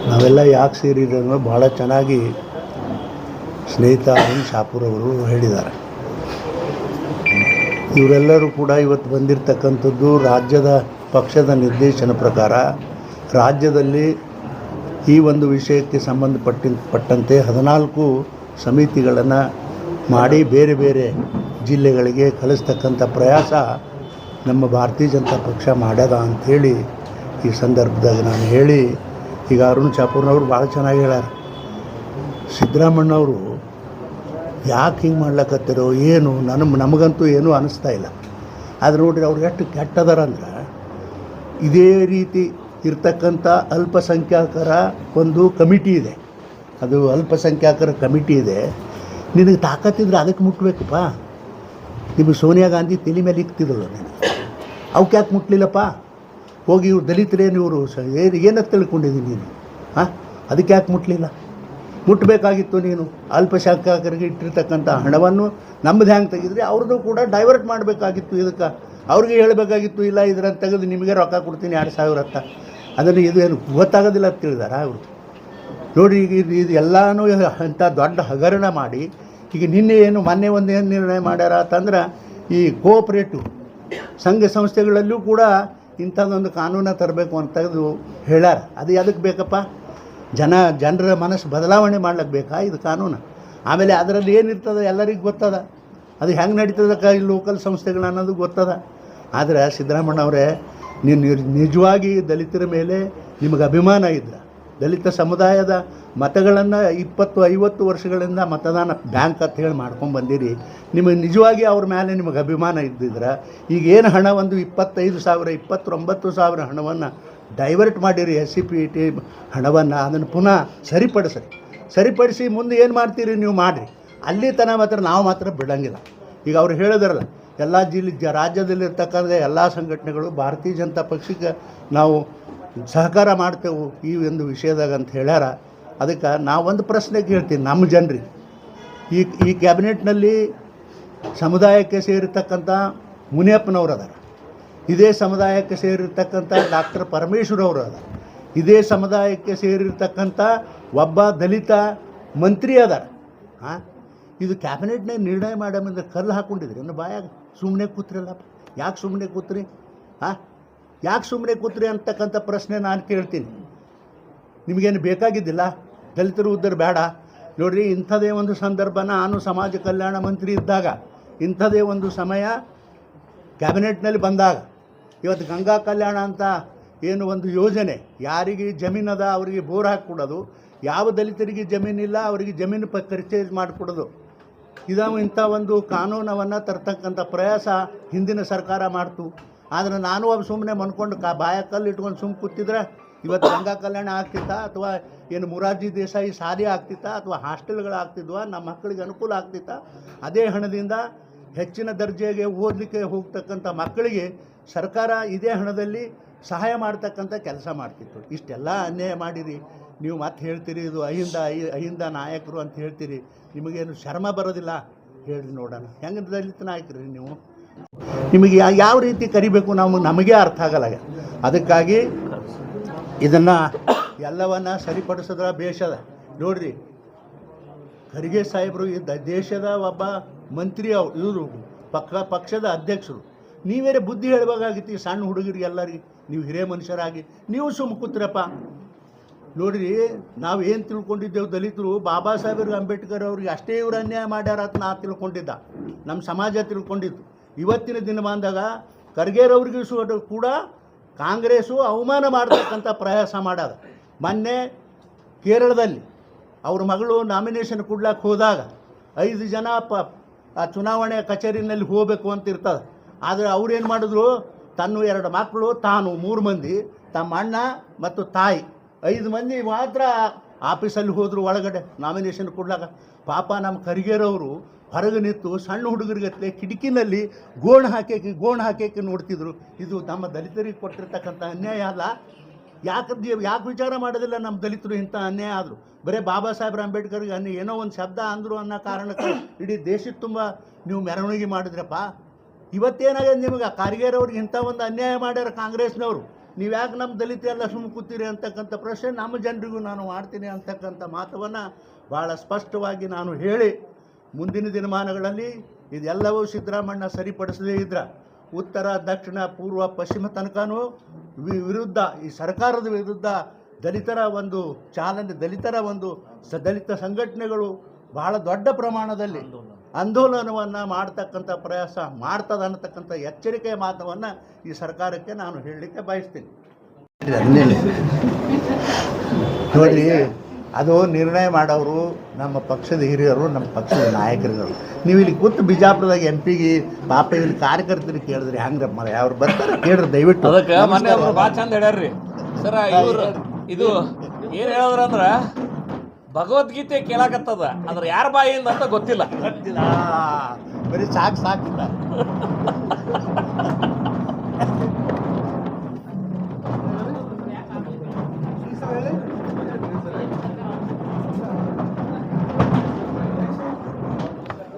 ನಾವೆಲ್ಲ ಯಾಕೆ ಸೇರಿರೋದು ಭಾಳ ಚೆನ್ನಾಗಿ ಸ್ನೇಹಿತ ಅರುಣ್ ಶಾಪೂರ್ ಅವರು ಹೇಳಿದ್ದಾರೆ. ಇವರೆಲ್ಲರೂ ಕೂಡ ಇವತ್ತು ಬಂದಿರತಕ್ಕಂಥದ್ದು ರಾಜ್ಯದ ಪಕ್ಷದ ನಿರ್ದೇಶನ ಪ್ರಕಾರ ರಾಜ್ಯದಲ್ಲಿ ಈ ಒಂದು ವಿಷಯಕ್ಕೆ ಸಂಬಂಧಪಟ್ಟಂತೆ 14 ಸಮಿತಿಗಳನ್ನು ಮಾಡಿ ಬೇರೆ ಬೇರೆ ಜಿಲ್ಲೆಗಳಿಗೆ ಕಳಿಸ್ತಕ್ಕಂಥ ಪ್ರಯಾಸ ನಮ್ಮ ಭಾರತೀಯ ಜನತಾ ಪಕ್ಷ ಮಾಡ್ಯದ ಅಂಥೇಳಿ ಈ ಸಂದರ್ಭದಾಗ ನಾನು ಹೇಳಿ, ಈಗ ಅರುಣ್ ಶಾಪೂರ್ನವರು ಭಾಳ ಚೆನ್ನಾಗಿ ಹೇಳ್ಯಾರ. ಸಿದ್ದರಾಮಣ್ಣವರು ಯಾಕೆ ಹಿಂಗೆ ಮಾಡ್ಲಕತ್ತಿರೋ ಏನು ನಮಗಂತೂ ಏನೂ ಅನ್ನಿಸ್ತಾ ಇಲ್ಲ. ಆದರೆ ನೋಡಿರಿ ಅವ್ರು ಎಷ್ಟು ಕೆಟ್ಟದಾರ ಅಂದ್ರೆ, ಇದೇ ರೀತಿ ಇರ್ತಕ್ಕಂಥ ಅಲ್ಪಸಂಖ್ಯಾತರ ಒಂದು ಕಮಿಟಿ ಇದೆ, ಅದು ಅಲ್ಪಸಂಖ್ಯಾತರ ಕಮಿಟಿ ಇದೆ. ನಿನಗೆ ತಾಕತ್ತಿದ್ರೆ ಅದಕ್ಕೆ ಮುಟ್ಬೇಕಪ್ಪ. ನಿಮಗೆ ಸೋನಿಯಾ ಗಾಂಧಿ ತಲೆ ಮೇಲೆ ಇಕ್ತಿದ್ರು, ನೀನು ಅವಕ್ಕೆ ಯಾಕೆ ಮುಟ್ಲಿಲ್ಲಪ್ಪ? ಹೋಗಿ ಇವ್ರು ದಲಿತರೇನು ಇವರು ಏನಕ್ಕೆ ತಿಳ್ಕೊಂಡಿದ್ದೀನಿ ನೀನು? ಅದಕ್ಕೆ ಯಾಕೆ ಮುಟ್ಲಿಲ್ಲ? ಮುಟ್ಟಬೇಕಾಗಿತ್ತು. ನೀನು ಅಲ್ಪಸಂಖ್ಯಾತರಿಗೆ ಇಟ್ಟಿರ್ತಕ್ಕಂಥ ಹಣವನ್ನು ನಮ್ಮದು ಹ್ಯಾಂಗೆ ತೆಗೆದ್ರೆ ಅವ್ರದ್ದು ಕೂಡ ಡೈವರ್ಟ್ ಮಾಡಬೇಕಾಗಿತ್ತು. ಇದಕ್ಕೆ ಅವ್ರಿಗೆ ಹೇಳಬೇಕಾಗಿತ್ತು, ಇಲ್ಲ ಇದನ್ನು ತೆಗೆದು ನಿಮಗೆ ರೊಕ್ಕ ಕೊಡ್ತೀನಿ 2,000 ಅಂತ. ಅದನ್ನು ಇದು ಏನು ಗೊತ್ತಾಗೋದಿಲ್ಲ ಅಂತ ತಿಳಿದಾರ ಅವರು? ನೋಡಿ, ಈಗ ಇದು ಎಲ್ಲನೂ ಅಂಥ ದೊಡ್ಡ ಹಗರಣ ಮಾಡಿ, ಈಗ ನಿನ್ನೆ ಮೊನ್ನೆ ಒಂದು ಏನು ನಿರ್ಣಯ ಮಾಡ್ಯಾರ ಅಂತಂದ್ರೆ, ಈ ಕೋಆಪ್ರೇಟಿವ್ ಸಂಘ ಸಂಸ್ಥೆಗಳಲ್ಲೂ ಕೂಡ ಇಂಥದ್ದೊಂದು ಕಾನೂನು ತರಬೇಕು ಅಂತ ತೆಗೆದು ಹೇಳ್ಯಾರ. ಅದು ಅದಕ್ಕೆ ಬೇಕಪ್ಪ? ಜನರ ಮನಸ್ಸು ಬದಲಾವಣೆ ಮಾಡ್ಲಿಕ್ಕೆ ಬೇಕಾ ಇದು ಕಾನೂನು? ಆಮೇಲೆ ಅದರಲ್ಲಿ ಏನಿರ್ತದೆ ಎಲ್ಲರಿಗೂ ಗೊತ್ತದ, ಅದು ಹೆಂಗೆ ನಡೀತದಕ್ಕೆ ಈ ಲೋಕಲ್ ಸಂಸ್ಥೆಗಳು ಅನ್ನೋದು ಗೊತ್ತದ. ಆದರೆ ಸಿದ್ದರಾಮಣ್ಣವರೇ, ನೀವು ನಿಜವಾಗಿ ದಲಿತರ ಮೇಲೆ ನಿಮಗೆ ಅಭಿಮಾನ ಇದ್ದರೆ, ದಲಿತ ಸಮುದಾಯದ ಮತಗಳನ್ನು 20-50 ವರ್ಷಗಳಿಂದ ಮತದಾನ ಬ್ಯಾಂಕ್ ಅಂತ ಹೇಳಿ ಮಾಡ್ಕೊಂಡು ಬಂದಿರಿ. ನಿಮಗೆ ನಿಜವಾಗಿ ಅವ್ರ ಮೇಲೆ ನಿಮಗೆ ಅಭಿಮಾನ ಇದ್ದಿದ್ರೆ, ಈಗೇನು ಹಣ ಒಂದು 25,000 29,000 ಹಣವನ್ನು ಡೈವರ್ಟ್ ಮಾಡಿರಿ, SCPT ಹಣವನ್ನು, ಅದನ್ನು ಪುನಃ ಸರಿಪಡಿಸಿ ಮುಂದೆ ಏನು ಮಾಡ್ತೀರಿ ನೀವು ಮಾಡಿರಿ. ಅಲ್ಲಿ ತನಕ ಮಾತ್ರ ನಾವು ಮಾತ್ರ ಬಿಡೋಂಗಿಲ್ಲ. ಈಗ ಅವ್ರು ಹೇಳಿದ್ರಲ್ಲ, ಎಲ್ಲ ರಾಜ್ಯದಲ್ಲಿರ್ತಕ್ಕಂಥ ಎಲ್ಲ ಸಂಘಟನೆಗಳು ಭಾರತೀಯ ಜನತಾ ಪಕ್ಷಕ್ಕೆ ನಾವು ಸಹಕಾರ ಮಾಡ್ತೇವೆ ಈ ಒಂದು ವಿಷಯದಾಗ ಅಂತ ಹೇಳ್ಯಾರ. ಅದಕ್ಕೆ ನಾವೊಂದು ಪ್ರಶ್ನೆ ಕೇಳ್ತೀನಿ ನಮ್ಮ ಜನರಿಗೆ. ಈ ಕ್ಯಾಬಿನೆಟ್ನಲ್ಲಿ ಸಮುದಾಯಕ್ಕೆ ಸೇರಿರ್ತಕ್ಕಂಥ ಮುನಿಯಪ್ಪನವರು ಅದಾರ, ಇದೇ ಸಮುದಾಯಕ್ಕೆ ಸೇರಿರ್ತಕ್ಕಂಥ ಡಾಕ್ಟರ್ ಪರಮೇಶ್ವರ್ ಅವರು ಅದಾರ, ಇದೇ ಸಮುದಾಯಕ್ಕೆ ಸೇರಿರ್ತಕ್ಕಂಥ ಒಬ್ಬ ದಲಿತ ಮಂತ್ರಿ ಅದಾರ. ಇದು ಕ್ಯಾಬಿನೆಟ್ನಾಗ ನಿರ್ಣಯ ಮಾಡಂದ್ರೆ ಕಲ್ಲು ಹಾಕ್ಕೊಂಡಿದ್ರಿ ಇನ್ನು ಬಾಯಾಗ ಸುಮ್ಮನೆ ಕೂತ್ರಿಲ್ಲಪ್ಪ. ಯಾಕೆ ಸುಮ್ಮನೆ ಕೂತ್ರಿ? ಯಾಕೆ ಸುಮ್ಮನೆ ಕೂತ್ರಿ ಅಂತಕ್ಕಂಥ ಪ್ರಶ್ನೆ ನಾನು ಕೇಳ್ತೀನಿ. ನಿಮಗೇನು ಬೇಕಾಗಿದ್ದಿಲ್ಲ? ದಲಿತರು ಉದ್ಧಾರ ಬೇಡ? ನೋಡಿರಿ, ಇಂಥದೇ ಒಂದು ಸಂದರ್ಭ ನಾನು ಸಮಾಜ ಕಲ್ಯಾಣ ಮಂತ್ರಿ ಇದ್ದಾಗ, ಇಂಥದೇ ಒಂದು ಸಮಯ ಕ್ಯಾಬಿನೆಟ್ನಲ್ಲಿ ಬಂದಾಗ, ಇವತ್ತು ಗಂಗಾ ಕಲ್ಯಾಣ ಅಂತ ಏನು ಒಂದು ಯೋಜನೆ, ಯಾರಿಗೆ ಜಮೀನದ ಅವರಿಗೆ ಬೋರ್ ಹಾಕಿಕೊಡೋದು, ಯಾವ ದಲಿತರಿಗೆ ಜಮೀನಿಲ್ಲ ಅವರಿಗೆ ಜಮೀನು ಪರ್ಚೇಸ್ ಮಾಡಿಕೊಡೋದು, ಇಂಥ ಒಂದು ಕಾನೂನವನ್ನು ತರ್ತಕ್ಕಂಥ ಪ್ರಯಾಸ ಹಿಂದಿನ ಸರ್ಕಾರ ಮಾಡ್ತು. ಆದರೆ ನಾನು ಒಬ್ಬ ಸುಮ್ಮನೆ ಮನ್ಕೊಂಡು ಬಾಯಕಲ್ಲಿ ಇಟ್ಕೊಂಡು ಸುಮ್ಮನೆ ಕೂತಿದ್ರೆ ಇವತ್ತು ಗಂಗಾ ಕಲ್ಯಾಣ ಆಗ್ತಿತ್ತಾ, ಅಥವಾ ಏನು ಮೊರಾರ್ಜಿ ದೇಸಾಯಿ ಶಾಲೆ ಆಗ್ತಿತ್ತಾ, ಅಥವಾ ಹಾಸ್ಟೆಲ್ಗಳು ಆಗ್ತಿದ್ವಾ, ನಮ್ಮ ಮಕ್ಕಳಿಗೆ ಅನುಕೂಲ ಆಗ್ತಿತ್ತಾ? ಅದೇ ಹಣದಿಂದ ಹೆಚ್ಚಿನ ದರ್ಜೆಗೆ ಓದಲಿಕ್ಕೆ ಹೋಗ್ತಕ್ಕಂಥ ಮಕ್ಕಳಿಗೆ ಸರ್ಕಾರ ಇದೇ ಹಣದಲ್ಲಿ ಸಹಾಯ ಮಾಡ್ತಕ್ಕಂಥ ಕೆಲಸ ಮಾಡ್ತಿತ್ತು. ಇಷ್ಟೆಲ್ಲ ಅನ್ಯಾಯ ಮಾಡಿರಿ ನೀವು ಮತ್ತೆ ಹೇಳ್ತೀರಿ ಇದು ಅಹಿಂದ ನಾಯಕರು ಅಂತ ಹೇಳ್ತೀರಿ. ನಿಮಗೇನು ಶರ್ಮ ಬರೋದಿಲ್ಲ? ಹೇಳಿ ನೋಡೋಣ, ಹೆಂಗೆ ದಲಿತ ನಾಯಕರಿ ನೀವು? ನಿಮಗೆ ಯಾವ ರೀತಿ ಕರಿಬೇಕು ನಮಗೆ ಅರ್ಥ ಆಗಲ್ಲ. ಅದಕ್ಕಾಗಿ ಇದನ್ನು ಎಲ್ಲವನ್ನು ಸರಿಪಡಿಸಿದ್ರೆ ಬೇಷದ. ನೋಡ್ರಿ, ಖರ್ಗೆ ಸಾಹೇಬರು ದೇಶದ ಒಬ್ಬ ಮಂತ್ರಿ, ಇವರು ಪಕ್ಷದ ಅಧ್ಯಕ್ಷರು. ನೀವೇರೆ ಬುದ್ಧಿ ಹೇಳಬೇಕಾಗಿತ್ತು ಸಣ್ಣ ಹುಡುಗರಿಗೆ ಎಲ್ಲರಿಗೆ. ನೀವು ಹಿರಿಯ ಮನುಷ್ಯರಾಗಿ ನೀವು ಸುಮ್ಮ ಕೂತ್ರಪ್ಪ. ನೋಡಿರಿ, ನಾವು ಏನು ತಿಳ್ಕೊಂಡಿದ್ದೆವು, ದಲಿತರು ಬಾಬಾ ಸಾಹೇಬ್ ಅಂಬೇಡ್ಕರ್ ಅವ್ರಿಗೆ ಅಷ್ಟೇ ಇವರು ಅನ್ಯಾಯ ಮಾಡ್ಯಾರ ಅಂತ ನಾ ತಿಳ್ಕೊಂಡಿದ್ದ, ನಮ್ಮ ಸಮಾಜ ತಿಳ್ಕೊಂಡಿತ್ತು. ಇವತ್ತಿನ ದಿನಮಾನದಾಗ ಖರ್ಗೆರವ್ರಿಗೂ ಕೂಡ ಕಾಂಗ್ರೆಸ್ಸು ಅವಮಾನ ಮಾಡ್ತಕ್ಕಂಥ ಪ್ರಯಾಸ ಮಾಡೋದು. ಮೊನ್ನೆ ಕೇರಳದಲ್ಲಿ ಅವ್ರ ಮಗಳು ನಾಮಿನೇಷನ್ ಕೊಡ್ಲಿಕ್ಕೆ ಹೋದಾಗ 5 ಜನ ಆ ಚುನಾವಣೆ ಕಚೇರಿನಲ್ಲಿ ಹೋಗಬೇಕು ಅಂತ ಇರ್ತದೆ. ಆದರೆ ಅವ್ರೇನು ಮಾಡಿದ್ರು, ತನ್ನ 2 ಮಕ್ಕಳು, ತಾನು 3 ಮಂದಿ, ತಮ್ಮ ಅಣ್ಣ ಮತ್ತು ತಾಯಿ 5 ಮಂದಿ ಮಾತ್ರ ಆಫೀಸಲ್ಲಿ ಹೋದರು ಒಳಗಡೆ ನಾಮಿನೇಷನ್ ಕೊಡ್ಲಾಕ. ಪಾಪ ನಮ್ಮ ಖರ್ಗೆರವರು ಹೊರಗೆ ನಿಂತು ಸಣ್ಣ ಹುಡುಗರಿಗತ್ತಲೆ ಕಿಟಕಿನಲ್ಲಿ ಗೋಣು ಹಾಕಿ ನೋಡ್ತಿದ್ರು. ಇದು ನಮ್ಮ ದಲಿತರಿಗೆ ಕೊಟ್ಟಿರ್ತಕ್ಕಂಥ ಅನ್ಯಾಯ ಅಲ್ಲ? ಯಾಕೆ ವಿಚಾರ ಮಾಡೋದಿಲ್ಲ ನಮ್ಮ ದಲಿತರು ಇಂಥ ಅನ್ಯಾಯ ಆದರು? ಬರೀ ಬಾಬಾ ಸಾಹೇಬ್ರ ಅಂಬೇಡ್ಕರ್ಗೆ ಏನೋ ಒಂದು ಶಬ್ದ ಅಂದರು ಅನ್ನೋ ಕಾರಣಕ್ಕೆ ಇಡೀ ದೇಶದ ತುಂಬ ನೀವು ಮೆರವಣಿಗೆ ಮಾಡಿದ್ರಪ್ಪ. ಇವತ್ತೇನಾಗಿದೆ ನಿಮಗೆ? ಖರ್ಗೆರವ್ರಿಗೆ ಇಂಥ ಒಂದು ಅನ್ಯಾಯ ಮಾಡ್ಯಾರ ಕಾಂಗ್ರೆಸ್ನವರು. ನೀವ್ಯಾಕೆ ನಮ್ಮ ದಲಿತ ಎಲ್ಲ ಸುಮ್ಮ ಕೂತೀರಿ ಅಂತಕ್ಕಂಥ ಪ್ರಶ್ನೆ ನಮ್ಮ ಜನರಿಗೂ ನಾನು ಮಾಡ್ತೀನಿ ಅಂತಕ್ಕಂಥ ಮಾತವನ್ನು ಭಾಳ ಸ್ಪಷ್ಟವಾಗಿ ನಾನು ಹೇಳಿ, ಮುಂದಿನ ದಿನಮಾನಗಳಲ್ಲಿ ಇದೆಲ್ಲವೂ ಸಿದ್ದರಾಮಣ್ಣ ಸರಿಪಡಿಸದೇ ಇದ್ರೆ ಉತ್ತರ, ದಕ್ಷಿಣ, ಪೂರ್ವ, ಪಶ್ಚಿಮ ತನಕನೂ ವಿರುದ್ಧ, ಈ ಸರ್ಕಾರದ ವಿರುದ್ಧ ದಲಿತರ ಒಂದು ಚಾಲನೆ, ದಲಿತ ಸಂಘಟನೆಗಳು ಬಹಳ ದೊಡ್ಡ ಪ್ರಮಾಣದಲ್ಲಿ ಆಂದೋಲನವನ್ನು ಮಾಡ್ತಕ್ಕಂಥ ಪ್ರಯಾಸ ಮಾಡ್ತದೆ ಅನ್ನತಕ್ಕಂಥ ಎಚ್ಚರಿಕೆಯ ಮಾತನ್ನು ಈ ಸರ್ಕಾರಕ್ಕೆ ನಾನು ಹೇಳಲಿಕ್ಕೆ ಬಯಸ್ತೀನಿ. ನೋಡಿ, ಅದು ನಿರ್ಣಯ ಮಾಡೋರು ನಮ್ಮ ಪಕ್ಷದ ಹಿರಿಯರು, ನಮ್ಮ ಪಕ್ಷದ ನಾಯಕರುಗಳು. ನೀವು ಇಲ್ಲಿ ಕೂತು ಬಿಜಾಪುರದಾಗ MP ಪಾಪ ಇಲ್ಲಿ ಕಾರ್ಯಕರ್ತರಿಗೆ ಕೇಳಿದ್ರಿ ಹಂಗ್ರ ಮರ ಅವ್ರು ಬರ್ತಾರೆ ಕೇಳ್ರಿ ದಯವಿಟ್ಟು. ಅದಕ್ಕೆ ಮೊನ್ನೆ ಅವ್ರು ಭಾಳ ಚಂದ ಹೇಳ್ಯಾರ್ರಿ ಸರ. ಇವ್ರು ಇದು ಏನು ಹೇಳಿದ್ರಂದ್ರೆ ಭಗವದ್ಗೀತೆ ಕೇಳಾಕತ್ತದ, ಅದ್ರ ಯಾರ ಬಾಯಿಂದ ಅಂತ ಗೊತ್ತಿಲ್ಲ. ಬರೀ ಸಾಕಿಲ್ಲ.